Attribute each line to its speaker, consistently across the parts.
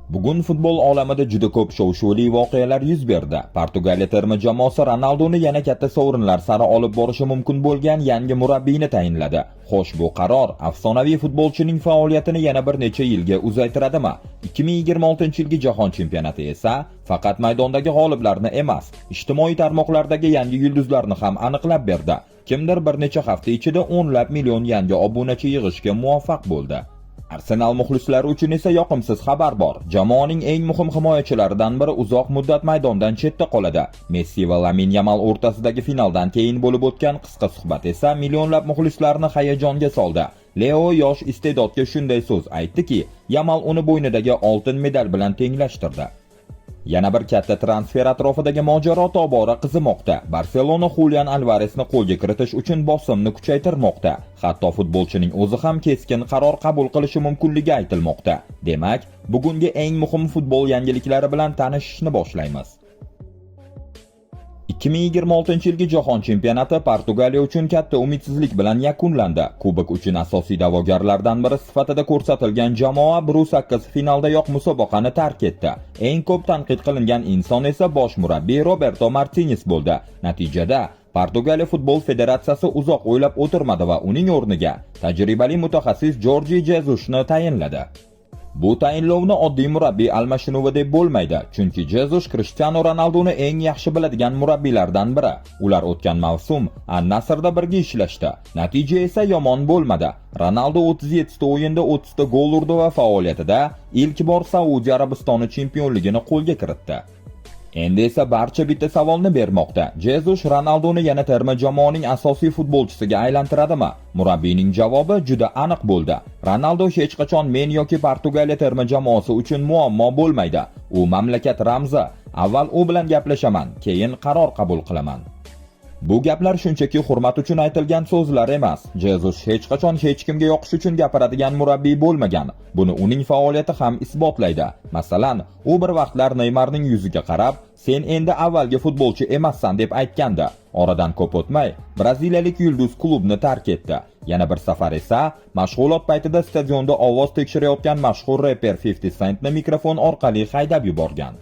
Speaker 1: Bugun futbol olamida juda ko'p shov-shuvli voqealar yuz berdi. Portugaliya terma jamoasi Ronaldoni yana katta sovrinlar sari olib borishi mumkin bo'lgan yangi murabbiyni tayinladi. Xo'sh, bu qaror afsonaviy futbolchining faoliyatini yana bir necha yilga uzaytiradimi? 2026-yilgi jahon chempionati esa faqat maydondagi g'oliblarni emas, ijtimoiy tarmoqlardagi yangi yulduzlarni ham aniqlab berdi. Kimdir bir necha hafta ichida o'nlab million yangi obunachi yig'ishga muvaffaq bo'ldi. Arsenal muxlislari uchun esa yoqimsiz xabar bor. Jamoaning eng muhim himoyachilaridan biri uzoq muddat maydondan chetda qoladi. Messi va Lamine Yamal o'rtasidagi finaldan keyin bo'lib o'tgan qisqa suhbat esa millionlab muxlislarni hayajonga soldi. Leo yosh iste'dodga shunday so'z aytdiki, Yamal uni bo'ynidagi oltin medal bilan tenglashtirdi. Yana bir katta transfer atrofidagi mojaro tobora qizimoqda. Barselona Julian Alvaresni qo'lga kiritish uchun bosimni kuchaytirmoqda. Hatto futbolchining o'zi ham keskin qaror qabul qilishi mumkinligi aytilmoqda. Demak, bugungi eng muhim futbol yangiliklari bilan tanishishni boshlaymiz. 2026-yilgi jahon chempionati Portugaliya uchun katta umidsizlik bilan yakunlandi. Kubok uchun asosiy da'vogarlardan biri sifatida ko'rsatilgan jamoa Bruce 8 finaldayoq musobaqani tark etdi. Eng ko'p tanqid qilingan inson esa bosh murabbiy Roberto Martinez bo'ldi. Natijada Portugaliya futbol federatsiyasi uzoq o'ylab o'tirmadi va uning o'rniga tajribali mutaxassis Jorge Jesusni tayinladi. Bu tayinlovni oddiy murabbiy almashinuvi deb bo'lmaydi, chunki Jesus Cristiano Ronaldoni eng yaxshi biladigan murabbiylardan biri. Ular o'tgan mavsum An-Nasrda birga ishlashdi. Natija esa yomon bo'lmadi. Ronaldo 37 ta o'yinda 30 ta gol urdi va faoliyatida ilk bor Saudiya Arabistoni chempionligini qo'lga kiritdi. Endi esa barcha bitta savolni bermoqda. Jesus Ronaldoni yana terma jamoaning asosiy futbolchisiga aylantiradimi? Murabbiyning javobi juda aniq bo'ldi. Ronaldo hech qachon men yoki Portugaliya terma jamoasi uchun muammo bo'lmaydi. U mamlakat ramzi. Avval u bilan gaplashaman, keyin qaror qabul qilaman. Bu gaplar shunchaki hurmat uchun aytilgan so'zlar emas. Jesus hech qachon hech kimga yoqish uchun gapiradigan murabbiy bo'lmagan. Buni uning faoliyati ham isbotlaydi. Masalan, u bir vaqtlar Neymarning yuziga qarab, "Sen endi avvalgi futbolchi emassan" deb aytgandi. Oradan ko'p o'tmay, braziliyalik yulduz klubni tark etdi. Yana bir safar esa mashg'ulot paytida stadionda ovoz tekshirayotgan mashhur reper 50 Centni mikrofon orqali haydab yuborgan.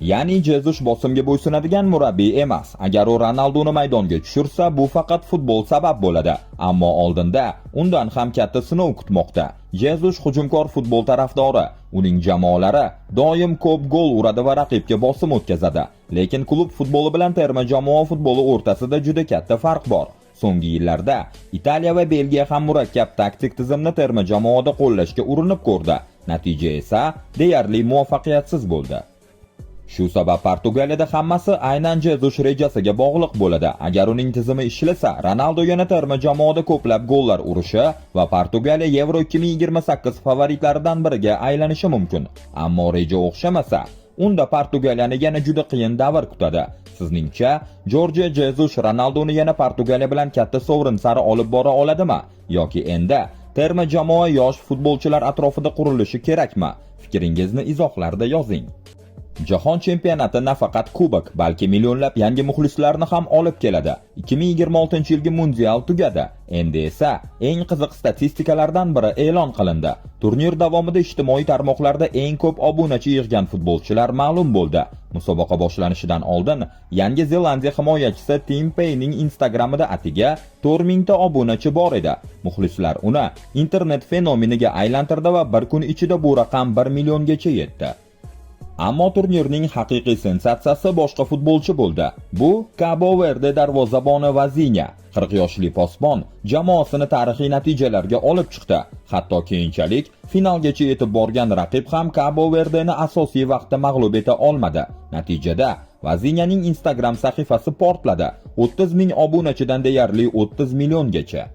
Speaker 1: Ya'ni Jesus bosimga bo'ysunadigan murabbiy emas. Agar u Ronaldoni maydonga tushirsa, bu faqat futbol sabab bo'ladi. Ammo oldinda undan ham katta sinov kutmoqda. Jesus hujumkor futbol tarafdori. Uning jamoalari doim ko'p gol uradi va raqibga bosim o'tkazadi. Lekin klub futboli bilan terma jamoa futboli o'rtasida juda katta farq bor. So'nggi yillarda Italiya va Belgiya ham murakkab taktik tizimni terma jamoada qo'llashga urinib ko'rdi. Natija esa deyarli muvaffaqiyatsiz bo'ldi. Shu sabab Portugaliyada hammasi aynan Jesus rejasiga bog'liq bo'ladi. Agar uning tizimi ishlasa, Ronaldo yana terma jamoada ko'plab gollar urishi va Portugaliya Euro 2028 favoritlaridan biriga aylanishi mumkin. Ammo reja o'xshamasa, unda Portugaliyani yana juda qiyin davr kutadi. Sizningcha, Jorge Jesus Ronaldoni yana Portugaliya bilan katta sovrin sari olib bora oladimi? Yoki endi terma jamoa yosh futbolchilar atrofida qurilishi kerakmi? Fikringizni izohlarda yozing. Jahon chempionati nafaqat kubok, balki millionlab yangi muxlislarni ham olib keladi. 2026-yilgi mundial tugadi. Endi esa eng qiziq statistikalardan biri e'lon qilindi. Turnir davomida ijtimoiy tarmoqlarda eng ko'p obunachi yig'gan futbolchilar ma'lum bo'ldi. Musobaqa boshlanishidan oldin Yangi Zelandiya himoyachisi Tim Paynening Instagramida atiga 4000 ta obunachi bor edi. Muxlislar uni internet fenomeniga aylantirdi va bir kun ichida bu raqam 1 milliongacha yetdi. Ammo turnirning haqiqiy sensatsiyasi boshqa futbolchi bo'ldi. Bu Cabo Verde darvozaboni Vazinha. 40 yoshli posbon jamoasini tarixiy natijalarga olib chiqdi. Hatto keyinchalik finalgacha yetib borgan raqib ham Cabo Verdeni asosiy vaqtda mag'lub eta olmadi. Natijada Vazinhaning Instagram sahifasi portladi. 30 ming obunachidan deyarli 30 milliongacha.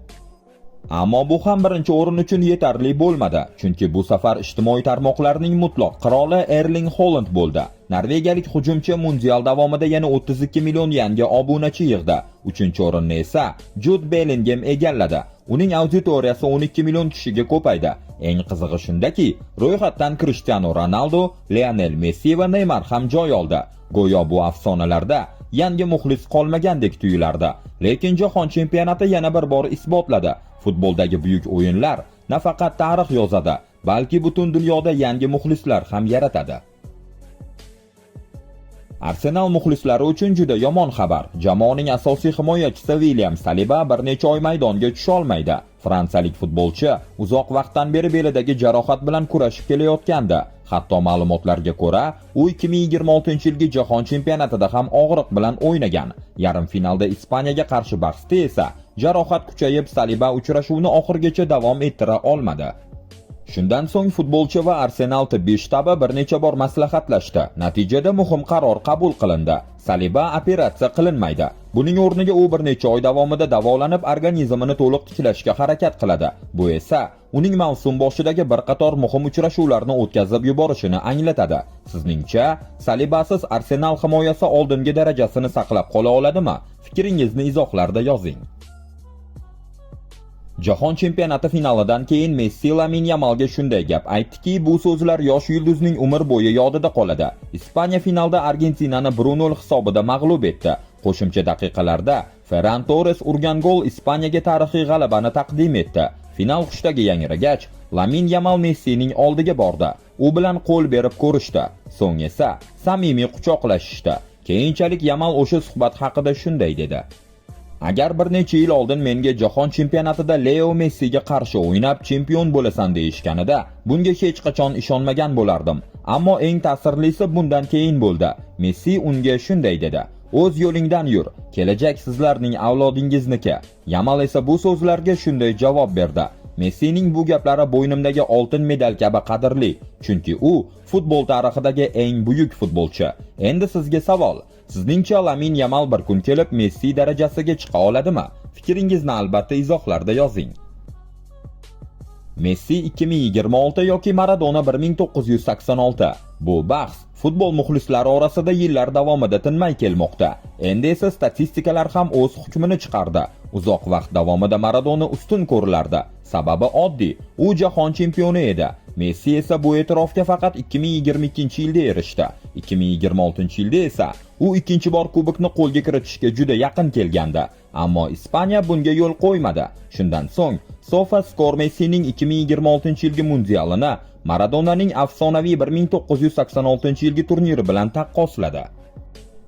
Speaker 1: Ammo bu ham birinchi o'rin uchun yetarli bo'lmadi, chunki bu safar ijtimoiy tarmoqlarning mutloq qiroli Erling Haaland bo'ldi. Norvegiyalik hujumchi mundial davomida yana 32 million yangi obunachi yig'di. 3-o'rinni esa Jude Bellingham egalladi. Uning auditoriyasi 12 million kishiga ko'paydi. Eng qizig'i shundaki, ro'yxatdan Cristiano Ronaldo, Lionel Messi va Neymar ham joy oldi. Go'yo bu afsonalarda yangi muxlis qolmagandek tuyulardi. Lekin jahon chempionati yana bir bor isbotladi. Futboldagi buyuk o'yinlar nafaqat tarix yozadi, balki butun dunyoda yangi muxlislar ham yaratadi. Arsenal muxlislari uchun juda yomon xabar. Jamoaning asosiy himoyachisi William Saliba bir necha oy maydonga tusha olmaydi. Fransiyalik futbolchi uzoq vaqtdan beri belidagi jarohat bilan kurashib kelayotgandi. Hatto ma'lumotlarga ko'ra, u 2026-yilgi Jahon chempionatida ham og'riq bilan o'ynagan. Yarim finalda Ispaniyaga qarshi bahsda esa jarohat kuchayib, Saliba uchrashuvni oxirigacha davom ettira olmadi. Shundan so'ng futbolchi va Arsenal tibbiy shtabi bir necha bor maslahatlashdi. Natijada muhim qaror qabul qilindi. Saliba operatsiya qilinmaydi. Buning o'rniga u bir necha oy davomida davolanib, organizmini to'liq tiklashga harakat qiladi. Bu esa uning mavsum boshidagi bir qator muhim uchrashuvlarni o'tkazib yuborishini anglatadi. Sizningcha, Salibasiz Arsenal himoyasi oldingi darajasini saqlab qola oladimi? Fikringizni izohlarda yozing. Jahon chempionati finalidan keyin Messi Lamin Yamalga shunday gap aytdiki, bu so'zlar yosh yulduzning umr bo'yi yodida qoladi. Ispaniya finalda Argentinani 1-0 hisobida mag'lub etdi. Qo'shimcha daqiqalarda Ferran Torres urgan gol Ispaniyaga tarixiy g'alabani taqdim etdi. Final hushtaga yangragach, Lamin Yamal Messining oldiga bordi. U bilan qo'l berib ko'rishdi. So'ng esa samimiy quchoqlashishdi. Keyinchalik Yamal o'sha suhbat haqida shunday dedi: Agar bir necha yil oldin menga jahon chempionatida Leo Messiga qarshi o'ynab chempion bo'lasan deyishganida, bunga hech qachon ishonmagan bo'lardim. Ammo eng ta'sirlisi bundan keyin bo'ldi. Messi unga shunday dedi: O'z yo'lingdan yur, kelajak sizlarning avlodingizniki. Yamal esa bu so'zlarga shunday javob berdi: Messining bu gaplari bo'ynimdagi oltin medal kabi qadrli, chunki u futbol tarixidagi eng buyuk futbolchi. Endi sizga savol: Sizningcha Lamin Yamal bir kun kelib Messi darajasiga chiqa oladimi? Fikringizni albatta izohlarda yozing. Messi 2026 yoki Maradona 1986. Bu bahs futbol muxlislari orasida yillar davomida tinmay kelmoqda. Endi esa statistikalar ham o'z hukmini chiqardi. Uzoq vaqt davomida Maradona ustun ko'rilardi. Sababi oddiy, u jahon chempioni edi. Messi esa bu e'tirofga faqat 2022-yilda erishdi. 2026-yilda esa u ikkinchi bor kubokni qo'lga kiritishga juda yaqin kelgandi. Ammo Ispaniya bunga yo'l qo'ymadi. Shundan so'ng SofaScore Messining 2026-yilgi mundialini Maradonaning afsonaviy 1986-yilgi turniri bilan taqqosladi.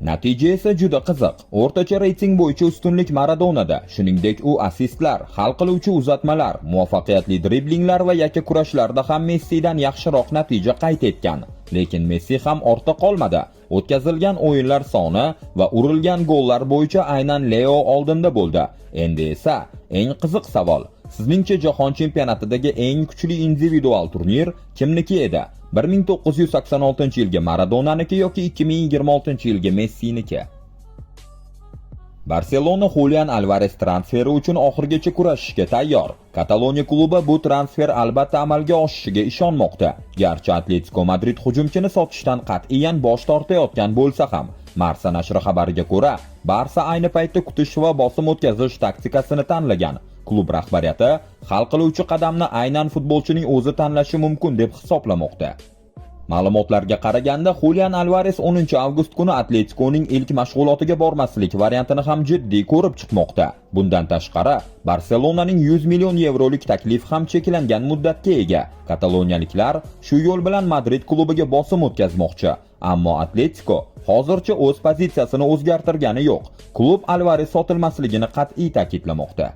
Speaker 1: Natija esa juda qiziq. O'rtacha reyting bo'yicha ustunlik Maradonada, shuningdek u assistlar, hal qiluvchi uzatmalar, muvaffaqiyatli driblinglar va yakka kurashlarda ham Messidan yaxshiroq natija qayd etgan. Lekin Messi ham ortda qolmadi. O'tkazilgan o'yinlar soni va urilgan gollar bo'yicha aynan Leo oldinda bo'ldi. Endi esa eng qiziq savol: sizningcha jahon chempionatidagi eng kuchli individual turnir kimniki edi? 1986-yilgi Maradonaniki yoki 2026-yilgi Messiniki? Barselona Julian Alvarez transferi uchun oxirigacha kurashishga tayyor. Kataloniya klubi bu transfer albatta amalga oshishiga ishonmoqda. Garchi Atletico Madrid hujumchini sotishdan qat'iyan bosh tortayotgan bo'lsa ham, Marca nashri xabariga ko'ra, Barsa ayni paytda kutish va bosim o'tkazish taktikasini tanlagan. Klub rahbariyati hal qiluvchi qadamni aynan futbolchining o'zi tanlashi mumkin deb hisoblamoqda. Ma'lumotlarga qaraganda, Julian Alvarez 10-avgust kuni Atleticoning ilk mashg'ulotiga bormaslik variantini ham jiddiy ko'rib chiqmoqda. Bundan tashqari, Barselonaning 100 million yevrolik taklif ham cheklangan muddatga ega. Kataloniyaliklar shu yo'l bilan Madrid klubiga bosim o'tkazmoqchi. Ammo Atletico hozircha o'z pozitsiyasini o'zgartirgani yo'q. Klub Alvarez sotilmasligini qat'iy ta'kidlamoqda.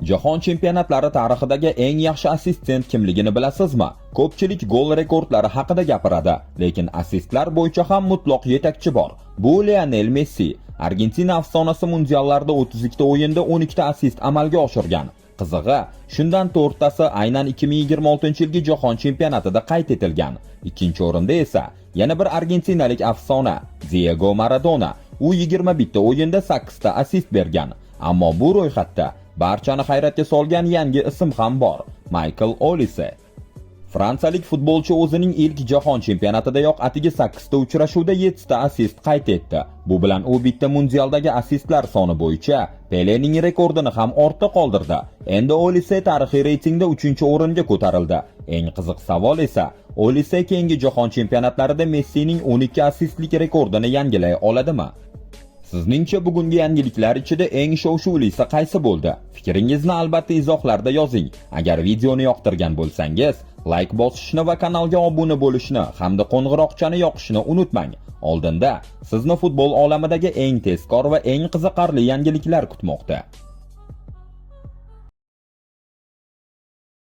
Speaker 1: Jahon chempionatlari tarixidagi eng yaxshi assistent kimligini bilasizmi? Ko'pchilik gol rekordlari haqida gapiradi, lekin assistlar bo'yicha ham mutlaq yetakchi bor. Bu Lionel Messi. Argentina afsonasi mundiallarda 32 o'yinda 12 assist amalga oshirgan. Qizig'i, shundan 4tasi aynan 2026-yilgi jahon chempionatida qayd etilgan. Ikkinchi o'rinda esa yana bir argentinalik afsona, Diego Maradona. U 21 o'yinda 8 ta assist bergan. Ammo bu ro'yxatda barchani hayratga solgan yangi ism ham bor: Michael Olise. Fransiyalik futbolchi o'zining ilk jahon chempionatidayoq atigi 8 ta uchrashuvda 7 ta assist qayd etdi. Bu bilan u bitta mundialdagi assistlar soni bo'yicha Pelening rekordini ham ortda qoldirdi. Endi Olise tarixiy reytingda 3-o'ringa ko'tarildi. Eng qiziq savol esa, Olise keyingi jahon chempionatlarida Messining 12 assistlik rekordini yangilay oladimi? Sizningcha bugungi yangiliklar ichida eng shov-shuvlisi qaysi bo'ldi? Fikringizni albatta izohlarda yozing. Agar videoni yoqtirgan bo'lsangiz, like bosishni va kanalga obuna bo'lishni hamda qo'ng'iroqchani yoqishni unutmang. Oldinda sizni futbol olamidagi eng tezkor va eng qiziqarli yangiliklar kutmoqda.